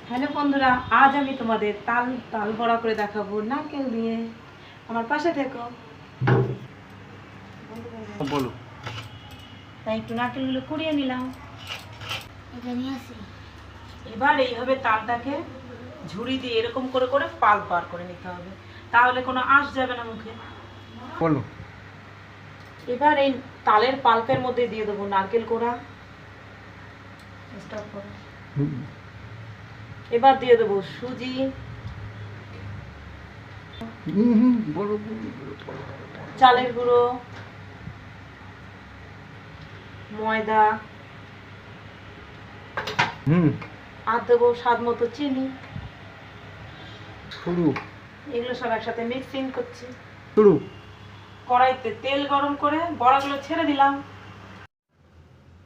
Hello বন্ধুরা, আজ আমি তোমাদের তাল বড়া করে দেখাবো নারকেল দিয়ে। আমার পাশে থেকো। বলো। তাই একটু নারকেলগুলো কুড়িয়ে নিলাম। এবার এইভাবে তালটাকে ঝুড়ি দিয়ে এরকম করে করে পাল পার করে নিতে হবে, তাহলে কোনো আঁশ যাবে না মুখে। বলো। এবার এই তালের পাল্পের মধ্যে দিয়ে দেবো নারকেল কোড়া। স্টপ করো। এবার দিয়ে দেবো সুজি, চালের গুঁড়ো, ময়দা, আর দেবো স্বাদ মতো চিনি। এগুলো সব একসাথে মিক্সিং করছি। কড়াইতে তেল গরম করে বড়াগুলো ছেড়ে দিলাম।